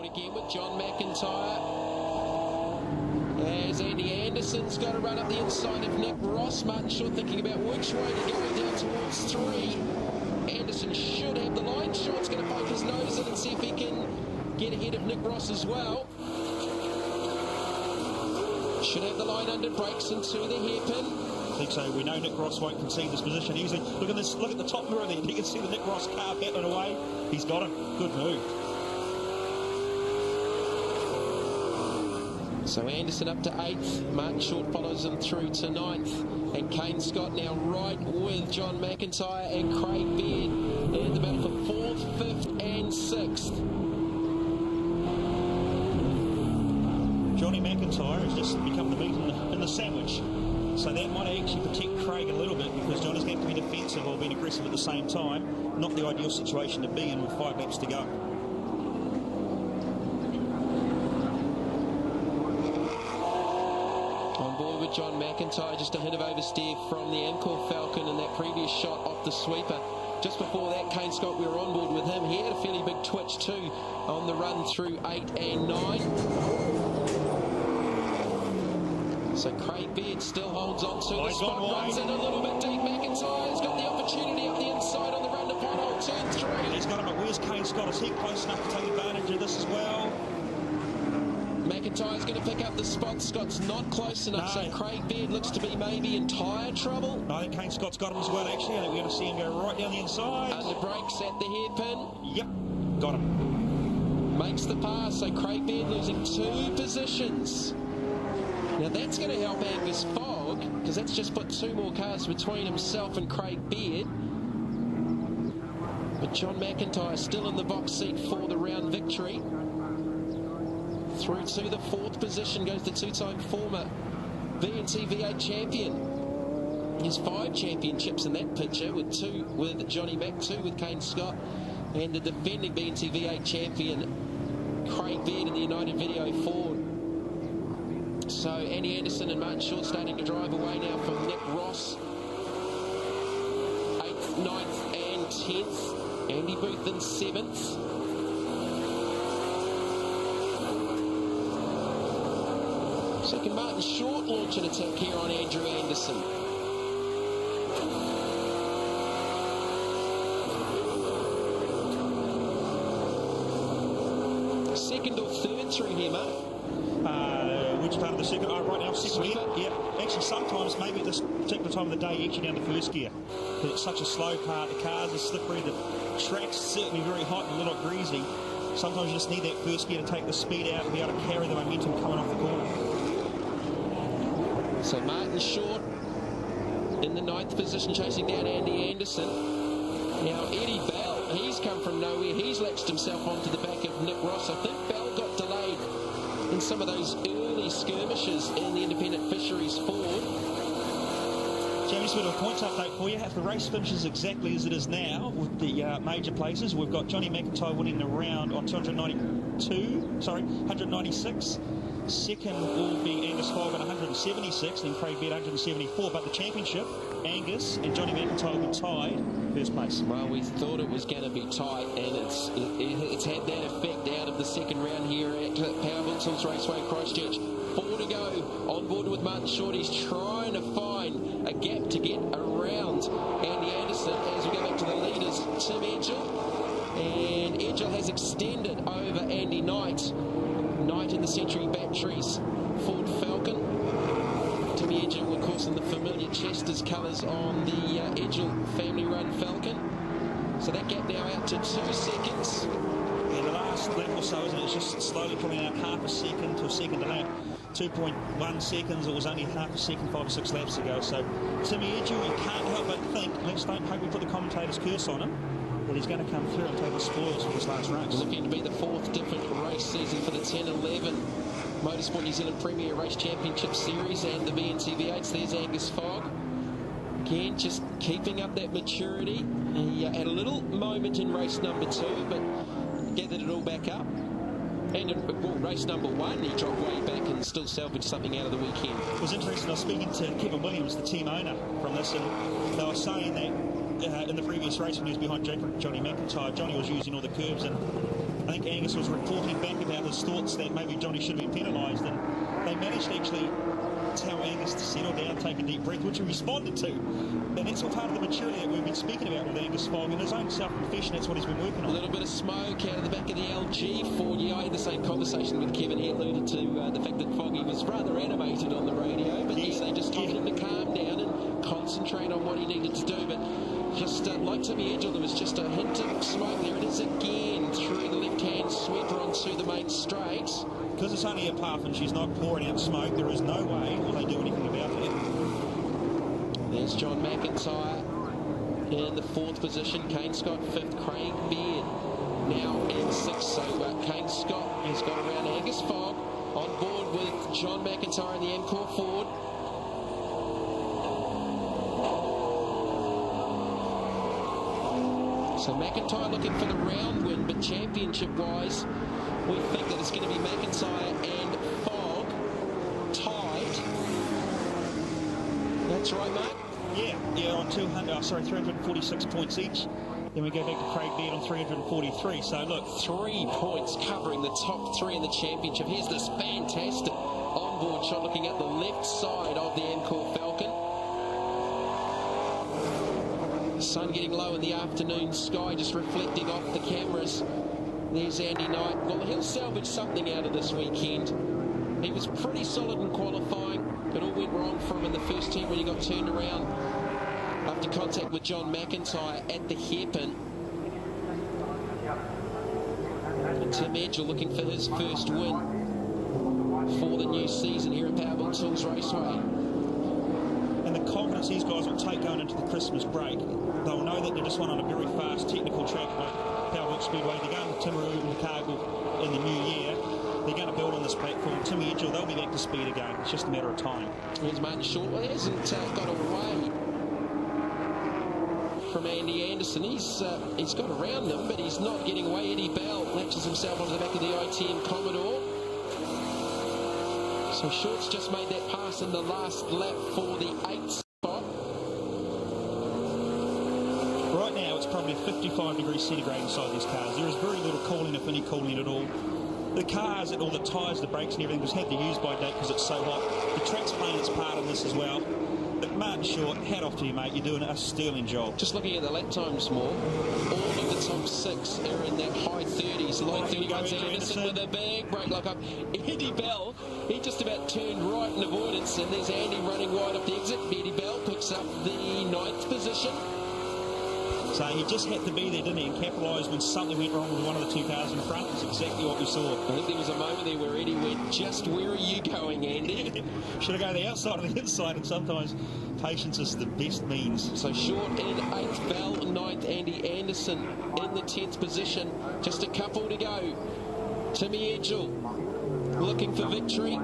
again with John McIntyre. As Andy Anderson's got to run up the inside of Nick Ross. Martin Short thinking about which way to go down towards 3. Anderson should have the line. Short's going to poke his nose in and see if he can get ahead of Nick Ross as well. Should have the line under, breaks into the hairpin. I think so. We know Nick Ross won't concede this position easily. Look at this. Look at the top mirror there. You can see the Nick Ross car battling away. He's got him. Good move. So Anderson up to 8th. Martin Short follows him through to 9th. And Kane Scott now right with John McIntyre and Craig Baird in the battle for 4th, 5th and 6th. Johnny McIntyre has just become the meat in the sandwich. So that might actually protect Craig a little bit, because Johnny's going to be defensive while being aggressive at the same time. Not the ideal situation to be in with 5 laps to go. John McIntyre, just a hint of oversteer from the Amcor Falcon in that previous shot off the sweeper. Just before that, Kane Scott, we were on board with him. He had a fairly big twitch too on the run through 8 and 9. So Craig Baird still holds on to the spot, runs in a little bit deep. McIntyre's got the opportunity up the inside on the run to final turn 3. He's got him at where's Kane Scott? Is he close enough to take advantage of this as well? McIntyre's going to pick up the spot. Scott's not close enough, so Craig Baird looks to be maybe in tyre trouble. No, I think Kane Scott's got him as well, actually. I think we're going to see him go right down the inside. Under brakes at the hairpin. Yep, got him. Makes the pass, so Craig Baird losing 2 positions. Now that's going to help Angus Fogg, because that's just put 2 more cars between himself and Craig Baird. But John McIntyre still in the box seat for the round victory. Through to the 4th position goes the 2-time former NZV8 champion. There's 5 championships in that picture, with 2 with Johnny Mac, 2 with Kane Scott, and the defending NZV8 champion Craig Baird in the United Video Ford. So Andy Anderson and Martin Short starting to drive away now from Nick Ross. 8th, 9th and 10th. Andy Booth in 7th. So can Martin Short launch an attack here on Andrew Anderson? Second or third through here, Mark? Which part of the second? Oh, right now, second gear. Yep. Actually, sometimes, maybe at this particular time of the day, actually down to first gear. Because it's such a slow part. The cars are slippery. The track's certainly very hot and a little greasy. Sometimes you just need that first gear to take the speed out and be able to carry the momentum coming off the corner. So Martin Short in the 9th position, chasing down Andy Anderson. Now Eddie Bell, he's come from nowhere. He's latched himself onto the back of Nick Ross. I think Bell got delayed in some of those early skirmishes in the Independent Fisheries Ford. Jamie, just a bit of a points update for you. If the race finishes exactly as it is now with the major places, we've got Johnny McIntyre winning the round on 196. Second will be Angus Fogg on 176, then Craig Baird 174. But the championship, Angus and Johnny McIntyre will be tied first place. Well, we thought it was going to be tight, and it's had that effect out of the second round here at Powerbuilt Raceway Christchurch. 4 to go. On board with Martin Short. He's trying to find a gap to get around Andy Anderson as we go back to the leaders, Tim Edgell. And Edgell has extended over Andy Knight. Knight in the Century Batteries Ford Falcon. Timmy Edgell, of course, in the familiar Chester's colours on the Edgell family run Falcon. So that gap now out to 2 seconds. And the last lap or so, isn't it? It's just slowly coming out, half a second to a second a lap. 2.1 seconds, it was only half a second 5 or 6 laps ago. So Timmy Edgell, you can't help but think, let's don't hope we put the commentator's curse on him, that he's going to come through and take the spoils for this last race. Looking to be the 4th different race season for the 10-11 Motorsport New Zealand Premier Race Championship Series and the NZV8s. There's Angus Fogg. Again, just keeping up that maturity. He had a little moment in race number 2, but gathered it all back up. And in race number 1, he dropped way back and still salvaged something out of the weekend. It was interesting. I was speaking to Kevin Williams, the team owner, from this, and they were saying that in the previous race when he was behind Johnny McIntyre, Johnny was using all the curbs, and I think Angus was reporting back about his thoughts that maybe Johnny should have been penalised, and they managed to actually tell Angus to settle down, take a deep breath, which he responded to. And that's all part of the maturity that we've been speaking about with Angus Fogg, and his own self-confession, that's what he's been working on. A little bit of smoke out of the back of the LG for you. I had the same conversation with Kevin. He alluded to the fact that Foggy was rather animated on the radio, but yes, they just told him to calm down and concentrate on what he needed to do. But just like Timmy Edgell, there was just a hint of smoke. There it is again through the left-hand sweeper onto the main straight. Because it's only a puff and she's not pouring out smoke, there is no way will they do anything about it. There's John McIntyre in the 4th position. Kane Scott 5th. Craig Beard now in 6th. So Kane Scott has got around Angus Fogg on board with John McIntyre in the Encore Ford. So McIntyre looking for the round win, but championship-wise, we think that it's going to be McIntyre and Fogg tied. That's right, mate? Yeah, on 346 points each. Then we go back to Craig Beard on 343. So look, 3 points covering the top 3 in the championship. Here's this fantastic onboard shot looking at the left side of the Encore Falcon. The sun getting low in the afternoon sky, just reflecting off the cameras. There's Andy Knight. Well, he'll salvage something out of this weekend. He was pretty solid in qualifying. It all went wrong for him in the first heat when he got turned around after contact with John McIntyre at the hairpin. And Tim Edgell looking for his first win for the new season here at Powerbuilt Tools Raceway. And the confidence these guys will take going into the Christmas break, they'll know that they're just one on a very fast technical track like Powerbuilt Speedway. They're going to Timaru and Chicago in the new year. They're going to build on this platform. Timmy Edgell, they'll be back to speed again. It's just a matter of time. Here's Martin Short. Well, he hasn't got away from Andy Anderson. He's got around them, but he's not getting away. Eddie Bell latches himself onto the back of the ITM Commodore. So Short's just made that pass in the last lap for the 8th spot. Right now, it's probably 55 degrees centigrade inside these cars. There is very little cooling, if any cooling at all. The cars, all the tyres, the brakes and everything was had to use by date because it's so hot. The track's playing its part in this as well. But Martin Short, hat off to you, mate. You're doing a sterling job. Just looking at the lap times more, all of the top 6 are in that high 30s. Low 31s. Anderson with a big brake lock up. Eddie Bell, he just about turned right in avoidance, and there's Andy running wide up the exit. Eddie Bell picks up the 9th position. So he just had to be there, didn't he, and capitalise when something went wrong with one of the 2 cars in front. That's exactly what we saw. I think there was a moment there where Eddie went, just where are you going, Andy? Should have gone the outside or the inside, and sometimes patience is the best means. So Short in 8th, Bell 9th, Andy Anderson in the 10th position. Just a couple to go. Timmy Edgell looking for victory.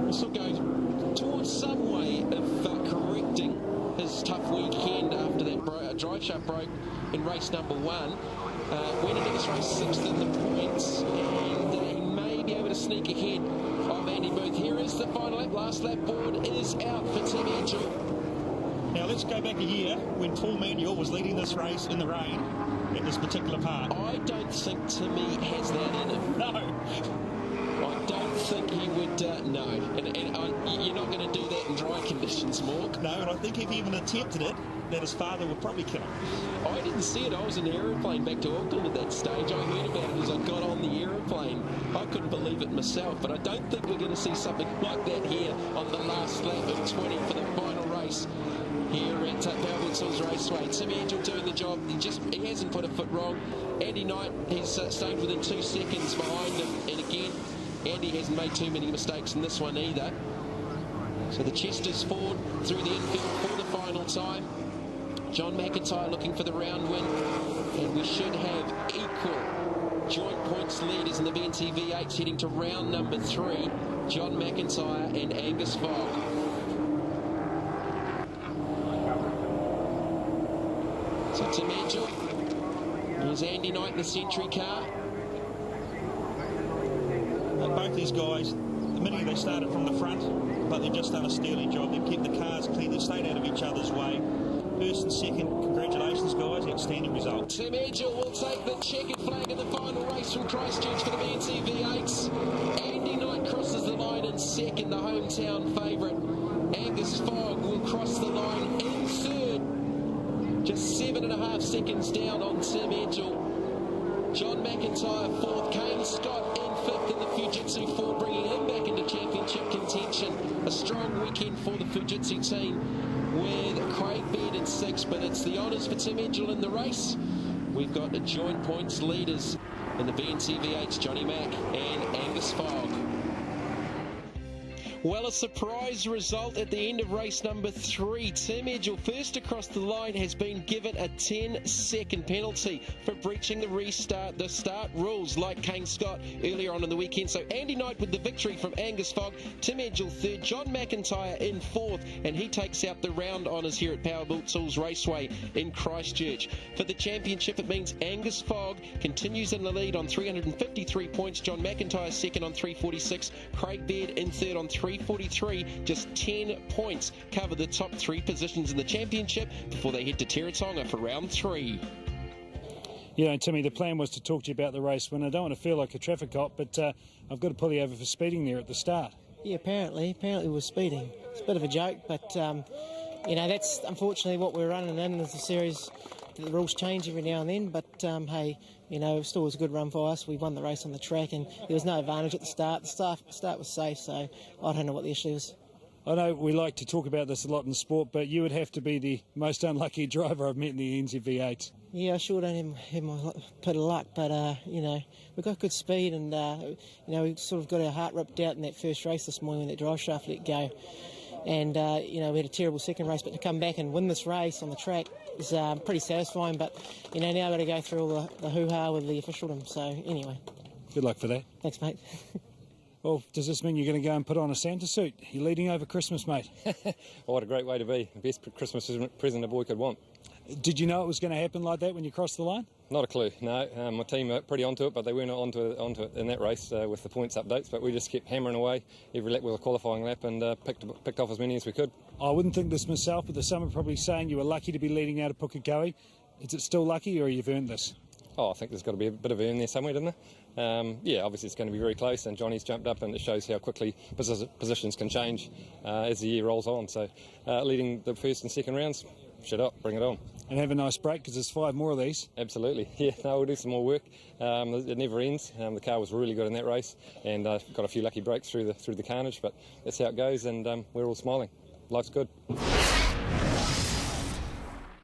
This will go towards some way of correcting his tough weekend after that drive shaft broke in race number 1. Went into this race 6th in the points, and he may be able to sneak ahead of Andy Booth. Here is the final lap. Last lap board is out for Tim Edgell. Now let's go back a year when Paul Manuel was leading this race in the rain at this particular part. I don't think Timmy has that in him. No. I don't think he would, no. And you're not going to do that in dry conditions, Mork. No, and I think if he even attempted it, that his father would probably kill him. I didn't see it. I was in the aeroplane back to Auckland at that stage. I heard about it as I got on the aeroplane. I couldn't believe it myself, but I don't think we're going to see something like that here on the last lap of 20 for the final race here at Powerbuilt Tools Raceway. Timmy Edgell doing the job. He hasn't put a foot wrong. Andy Knight, he's stayed within 2 seconds behind him, and again, Andy hasn't made too many mistakes in this one either. So the Chester's forward through the infield for the final time. John McIntyre looking for the round win, and we should have equal joint points leaders in the NZV8 heading to round number 3. John McIntyre and Angus Fogg. So Tim Edgell, here's Andy Knight in the Century car. Both these guys, admittedly they started from the front, but they've just done a sterling job. They've kept the cars clean, they've stayed out of each other's way. First and second, congratulations guys, outstanding result. Tim Edgell will take the checkered flag in the final race from Christchurch for the NZV8. Andy Knight crosses the line in second, the hometown favourite. Angus Fogg will cross the line in third, just 7.5 seconds down on Tim Edgell. John McIntyre fourth, Kane Scott in fifth in the Fujitsu 4, bringing him back into championship contention. A strong weekend for the Fujitsu team with Craig Baird in sixth, but it's the honours for Tim Edgell in the race. We've got the joint points leaders in the BNCV8, Johnny Mack and Angus Fogg. Well, a surprise result at the end of race number 3. Tim Edgell, first across the line, has been given a 10-second penalty for breaching the start rules like Kane Scott earlier on in the weekend. So Andy Knight with the victory from Angus Fogg, Tim Edgell third, John McIntyre in fourth, and he takes out the round honours here at Powerbuilt Tools Raceway in Christchurch. For the championship, it means Angus Fogg continues in the lead on 353 points, John McIntyre second on 346, Craig Baird in third on 343, just 10 points cover the top 3 positions in the championship before they head to Teretonga for round 3. You know, Timmy, the plan was to talk to you about the race when I don't want to feel like a traffic cop, but I've got to pull you over for speeding there at the start. Yeah, apparently we're speeding. It's a bit of a joke, but you know, that's unfortunately what we're running in as a series. The rules change every now and then, but hey, you know, it still was a good run for us. We won the race on the track, and there was no advantage at the start. The start was safe, so I don't know what the issue is. I know we like to talk about this a lot in sport, but you would have to be the most unlucky driver I've met in the NZV8. Yeah, I sure don't have my bit of luck, but you know, we've got good speed, and you know, we sort of got our heart ripped out in that first race this morning when that drive shaft let go. And you know, we had a terrible second race, but to come back and win this race on the track is pretty satisfying. But you know, now I've got to go through all the hoo-ha with the officialdom. So anyway, good luck for that. Thanks, mate. Well, does this mean you're going to go and put on a Santa suit? You're leading over Christmas, mate. What a great way to be. The best Christmas present a boy could want. Did you know it was going to happen like that when you crossed the line? Not a clue, no. My team are pretty onto it, but they weren't onto it in that race with the points updates. But we just kept hammering away every lap with a qualifying lap and picked off as many as we could. I wouldn't think this myself, but some are probably saying you were lucky to be leading out of Pukekohe. Is it still lucky, or you've earned this? Oh, I think there's got to be a bit of earn there somewhere, doesn't there? Yeah, obviously it's going to be very close, and Johnny's jumped up, and it shows how quickly positions can change as the year rolls on. So leading the first and second rounds, shut up, bring it on. And have a nice break, because there's 5 more of these. Absolutely, yeah, no, we'll do some more work. It never ends. The car was really good in that race, and got a few lucky breaks through the carnage, but that's how it goes, and we're all smiling. Life's good.